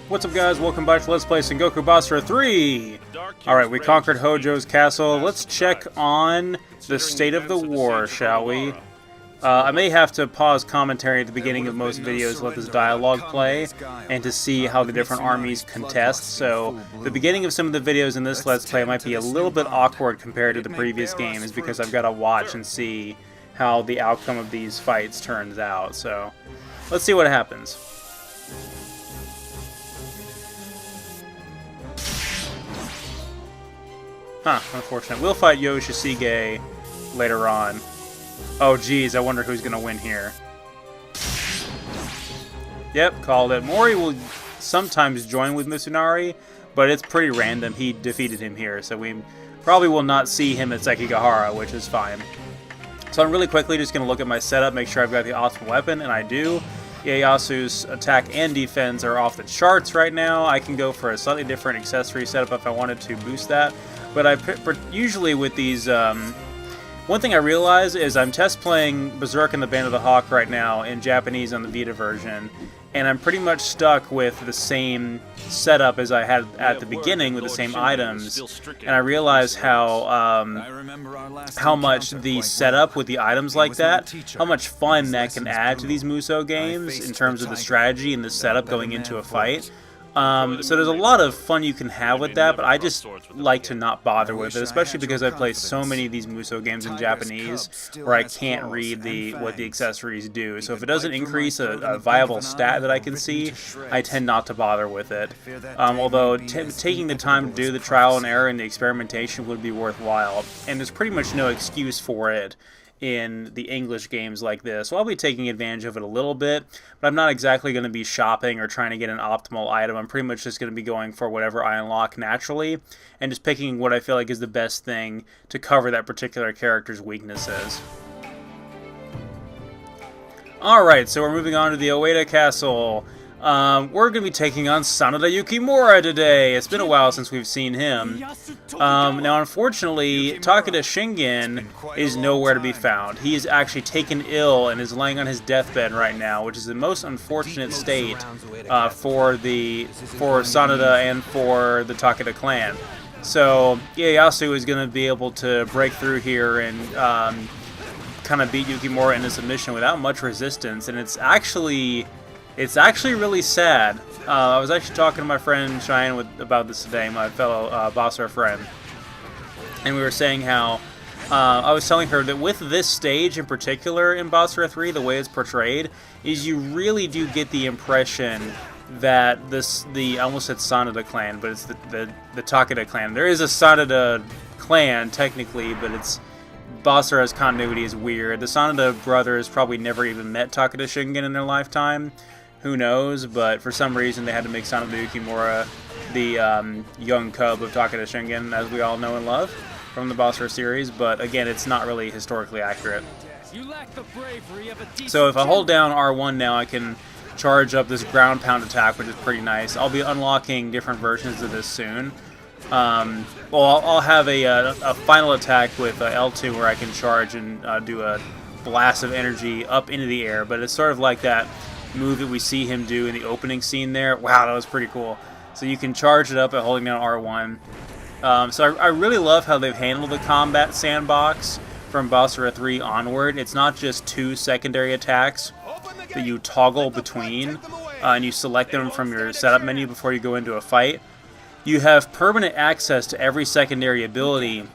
What's up, guys? Welcome back to Let's Play Sengoku Basara 3! Alright, we conquered Hojo's castle. Let's check on the state of the war, shall we? I may have to pause commentary at the beginning of most videos to let this dialogue play, and to see how the different armies contest, so the beginning of some of the videos in this Let's Play might be a little bit awkward compared to the previous games, because I've got to watch and see how the outcome of these fights turns out, so let's see what happens. Huh, unfortunate. We'll fight Ieyasu later on. Oh geez, I wonder who's gonna win here. Yep, called it. Mori will sometimes join with Mitsunari, but it's pretty random. He defeated him here, so we probably will not see him at Sekigahara, which is fine. So I'm really quickly just gonna look at my setup, make sure I've got the optimal weapon, and I do. Ieyasu's attack and defense are off the charts right now. I can go for a slightly different accessory setup if I wanted to boost that. But usually with these, one thing I realize is I'm test playing Berserk and the Band of the Hawk right now in Japanese on the Vita version, and I'm pretty much stuck with the same setup as I had at the beginning with the same items, and I realize how much the setup with the items like that, how much fun that can add to these Musou games in terms of the strategy and the setup going into a fight. So there's a lot of fun you can have with that, but I just like to not bother with it, especially because I play so many of these Musou games in Japanese where I can't read what the accessories do. So if it doesn't increase a viable stat that I can see, I tend not to bother with it. Although taking the time to do the trial and error and the experimentation would be worthwhile, and there's pretty much no excuse for it in the English games like this. So I'll be taking advantage of it a little bit, but I'm not exactly going to be shopping or trying to get an optimal item. I'm pretty much just going to be going for whatever I unlock naturally, and just picking what I feel like is the best thing to cover that particular character's weaknesses. Alright, so we're moving on to the Oita castle. We're going to be taking on Sanada Yukimura today. It's been a while since we've seen him. Now, unfortunately, Takeda Shingen is nowhere to be found. He is actually taken ill and is laying on his deathbed right now, which is the most unfortunate state for Sanada and for the Takeda clan. So, Ieyasu is going to be able to break through here and kind of beat Yukimura into submission without much resistance, and it's actually really sad. I was actually talking to my friend Cheyenne about this today, my fellow Basara friend, and we were saying how I was telling her that with this stage in particular in Basara 3, the way it's portrayed, is you really do get the impression that I almost said Sanada clan, but it's the Takeda clan. There is a Sanada clan technically, but Basara's continuity is weird. The Sanada brothers probably never even met Takeda Shingen in their lifetime. Who knows, but for some reason they had to make Sanada Yukimura the young cub of Takeda Shingen, as we all know and love from the Basara series, but again, it's not really historically accurate. So if I hold down R1 now, I can charge up this ground pound attack, which is pretty nice. I'll be unlocking different versions of this soon. I'll have a final attack with L2 where I can charge and do a blast of energy up into the air, but it's sort of like that move that we see him do in the opening scene there. Wow, that was pretty cool. So you can charge it up by holding down R1. So I really love how they've handled the combat sandbox from Basara 3 onward. It's not just two secondary attacks that you toggle between, and you select them from your setup menu before you go into a fight. You have permanent access to every secondary ability.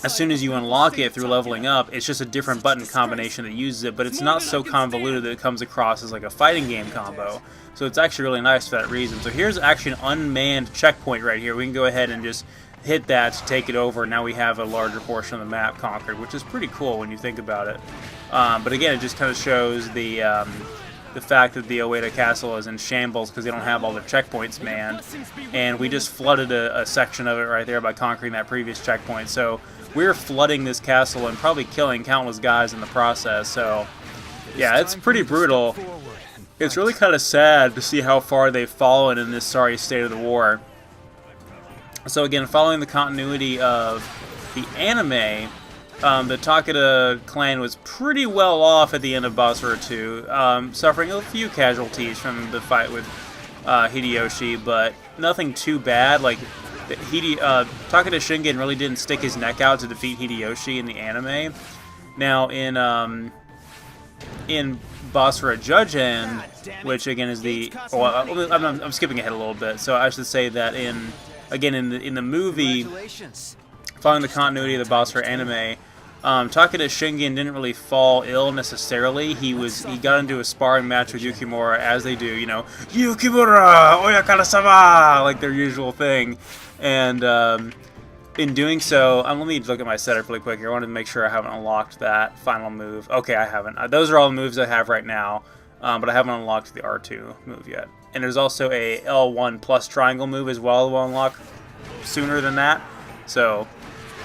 As soon as you unlock it through leveling up, it's just a different button combination that uses it, but it's not so convoluted that it comes across as like a fighting game combo. So it's actually really nice for that reason. So here's actually an unmanned checkpoint right here. We can go ahead and just hit that to take it over. Now we have a larger portion of the map conquered, which is pretty cool when you think about it. But again, it just kind of shows the fact that the Oita castle is in shambles because they don't have all the checkpoints manned, and we just flooded a section of it right there by conquering that previous checkpoint. So we're flooding this castle and probably killing countless guys in the process. So yeah, it's pretty brutal. It's really kind of sad to see how far they've fallen in this sorry state of the war. So again, following the continuity of the anime, the Takeda clan was pretty well off at the end of Basara 2, suffering a few casualties from the fight with Hideyoshi, but nothing too bad. Like, Takeda Shingen really didn't stick his neck out to defeat Hideyoshi in the anime. Now, in Basara Judge End, which again is the... Well, I'm skipping ahead a little bit, so I should say that in the movie, following the continuity of the Basara anime, Takeda Shingen didn't really fall ill necessarily. He got into a sparring match with Yukimura, as they do, you know, Yukimura, Oyakara-sama, like their usual thing. And in doing so, let me look at my setup really quick here. I wanted to make sure I haven't unlocked that final move. Okay, I haven't. Those are all the moves I have right now, but I haven't unlocked the R2 move yet. And there's also a L1 plus triangle move as well that will unlock sooner than that. So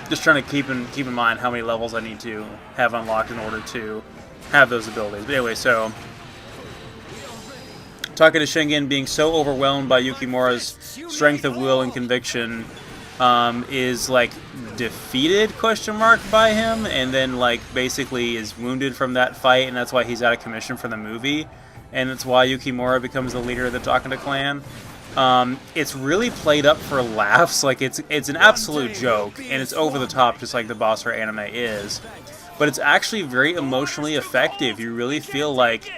just trying to keep in mind how many levels I need to have unlocked in order to have those abilities. But anyway, so Takeda Shingen being so overwhelmed by Yukimura's strength of will and conviction is like defeated by him, and then like basically is wounded from that fight, and that's why he's out of commission for the movie, and that's why Yukimura becomes the leader of the Takeda clan. It's really played up for laughs. Like it's an absolute joke, and it's over the top, just like the Basara anime is. But it's actually very emotionally effective. You really feel like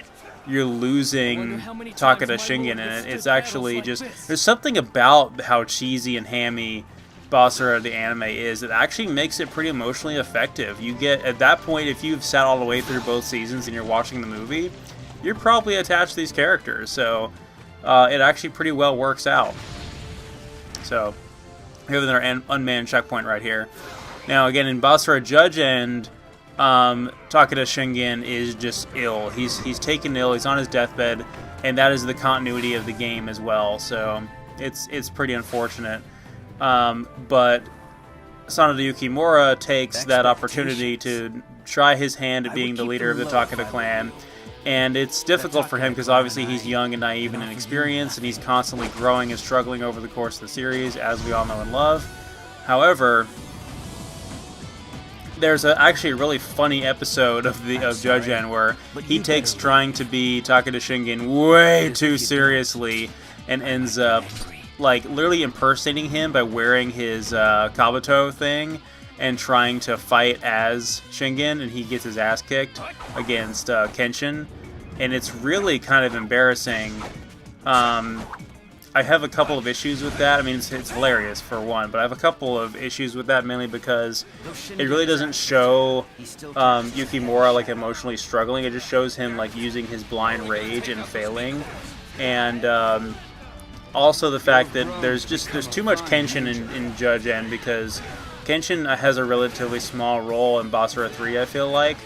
you're losing Takeda Shingen, and it's actually just... There's something about how cheesy and hammy Basara the anime is that actually makes it pretty emotionally effective. You get, at that point, if you've sat all the way through both seasons and you're watching the movie, you're probably attached to these characters. So it actually pretty well works out. So we have another unmanned checkpoint right here. Now again, in Basara Judge End, Takeda Shingen is just ill. He's taken ill. He's on his deathbed, and that is the continuity of the game as well. So it's pretty unfortunate. But Sanada Yukimura takes that opportunity to try his hand at being the leader of the Takeda clan, and it's difficult for him because obviously he's young and naive and inexperienced, and he's constantly growing and struggling over the course of the series, as we all know and love. However, there's actually a really funny episode of Judge End where he takes trying to be Takeda Shingen way too seriously and ends up like literally impersonating him by wearing his Kabuto thing and trying to fight as Shingen, and he gets his ass kicked against Kenshin, and it's really kind of embarrassing. I have a couple of issues with that. I mean, it's hilarious for one, but I have a couple of issues with that, mainly because it really doesn't show Yukimura like emotionally struggling. It just shows him like using his blind rage and failing, and also the fact that there's too much Kenshin in Judge End, because Kenshin has a relatively small role in Basara 3, I feel like,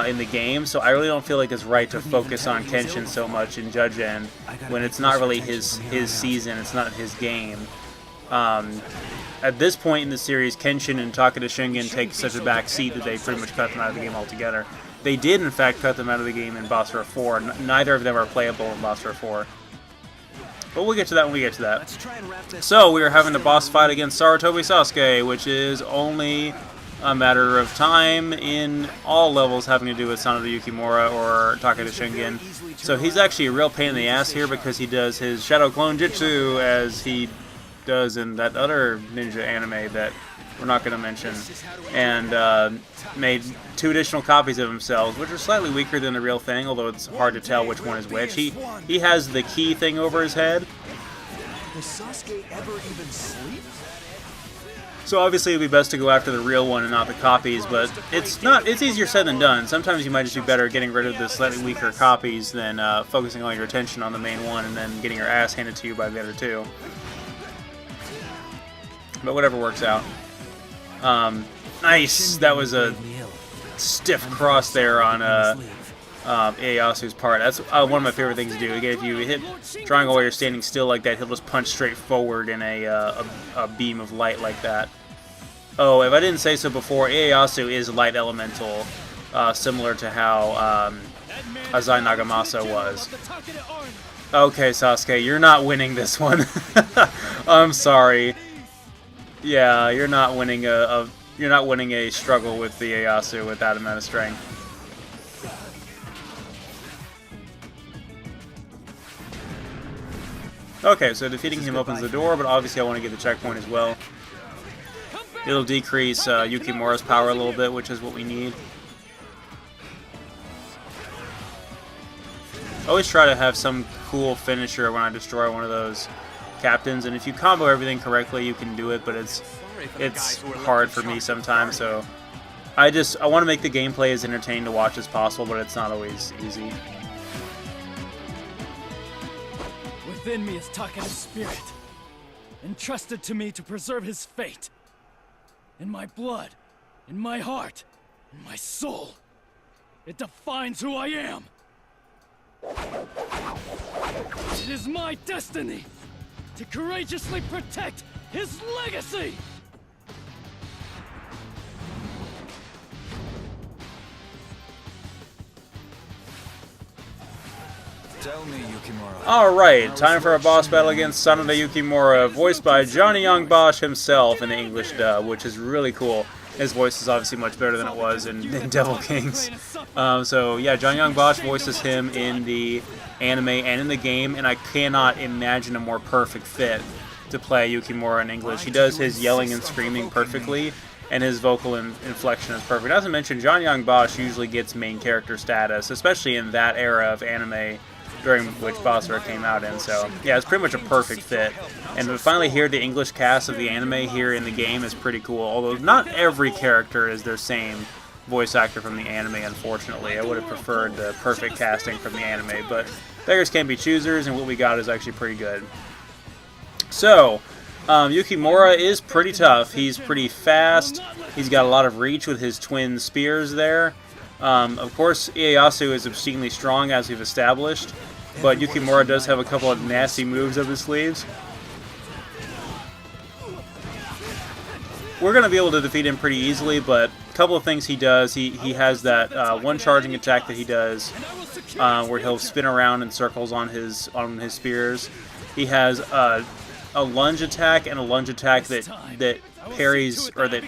in the game, so I really don't feel like it's right to focus on Kenshin so much in Judge End when it's not really his season, it's not his game. At this point in the series, Kenshin and Takeda Shingen take such a back seat that they pretty much cut them out of the game altogether. They did, in fact, cut them out of the game in Basara 4. Neither of them are playable in Basara 4. But we'll get to that when we get to that. So, we are having a boss fight against Sarutobi Sasuke, which is only a matter of time in all levels having to do with Sanada Yukimura or Takeda Shingen. So he's actually a real pain in the ass here because he does his Shadow Clone Jutsu as he does in that other ninja anime that we're not going to mention, and made 2 additional copies of himself, which are slightly weaker than the real thing, although it's hard to tell which one is which. He has the key thing over his head. Does Sasuke ever even sleep? So obviously it would be best to go after the real one and not the copies, but it's easier said than done. Sometimes you might just be better getting rid of the slightly weaker copies than focusing all your attention on the main one and then getting your ass handed to you by the other 2. But whatever works out. Nice! That was a stiff cross there on Ieyasu's part. That's one of my favorite things to do. Again, if you hit triangle while you're standing still like that, he'll just punch straight forward in a beam of light like that. Oh, if I didn't say so before, Ieyasu is light elemental, similar to how Azai Nagamasa was. Okay, Sasuke, you're not winning this one. I'm sorry. Yeah, you're not winning a struggle with the Ieyasu with that amount of strength. Okay, so defeating him opens the door, but obviously I want to get the checkpoint as well. It'll decrease Yukimura's power a little bit, which is what we need. Always try to have some cool finisher when I destroy one of those captains, and if you combo everything correctly, you can do it, but it's hard for me sometimes, so I want to make the gameplay as entertaining to watch as possible, but it's not always easy. Within me is Takeda's spirit, entrusted to me to preserve his fate. In my blood, in my heart, in my soul, it defines who I am. It is my destiny to courageously protect his legacy! Tell me, Yukimura. Alright, time for a boss battle against Sanada Yukimura, voiced by Johnny Young Bosch himself in the English dub, which is really cool. His voice is obviously much better than it was in Devil Kings. So yeah, Johnny Young Bosch voices him in the anime and in the game, and I cannot imagine a more perfect fit to play Yukimura in English. He does his yelling and screaming perfectly, and his vocal inflection is perfect. Not to mention, Johnny Young Bosch usually gets main character status, especially in that era of anime during which Basara came out in. So yeah, it's pretty much a perfect fit. And to finally hear the English cast of the anime here in the game is pretty cool, although not every character is their same voice actor from the anime, unfortunately. I would have preferred the perfect casting from the anime, but beggars can't be choosers, and what we got is actually pretty good. So, Yukimura is pretty tough. He's pretty fast. He's got a lot of reach with his twin spears there. Of course, Ieyasu is obscenely strong, as we've established, but Yukimura does have a couple of nasty moves up his sleeves. We're going to be able to defeat him pretty easily, but a couple of things he does. He has that one charging attack that he does, where he'll spin around in circles on his spears. He has a lunge attack and a lunge attack that parries, or that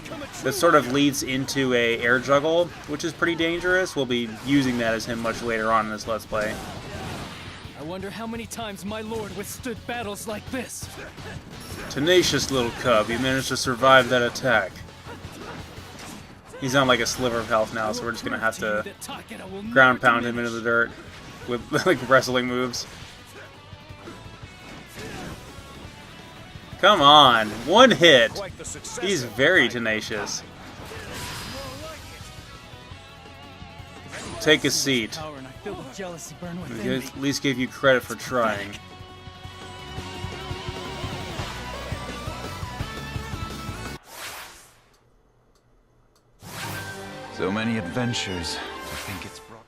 sort of leads into a air juggle, which is pretty dangerous. We'll be using that as him much later on in this Let's Play. I wonder how many times my lord withstood battles like this. Tenacious little cub, he managed to survive that attack. He's on like a sliver of health now, so we're just gonna have to ground pound him into the dirt with like wrestling moves. Come on, one hit. He's very tenacious. Take a seat. At least give you credit for trying. So many adventures. To think it's brought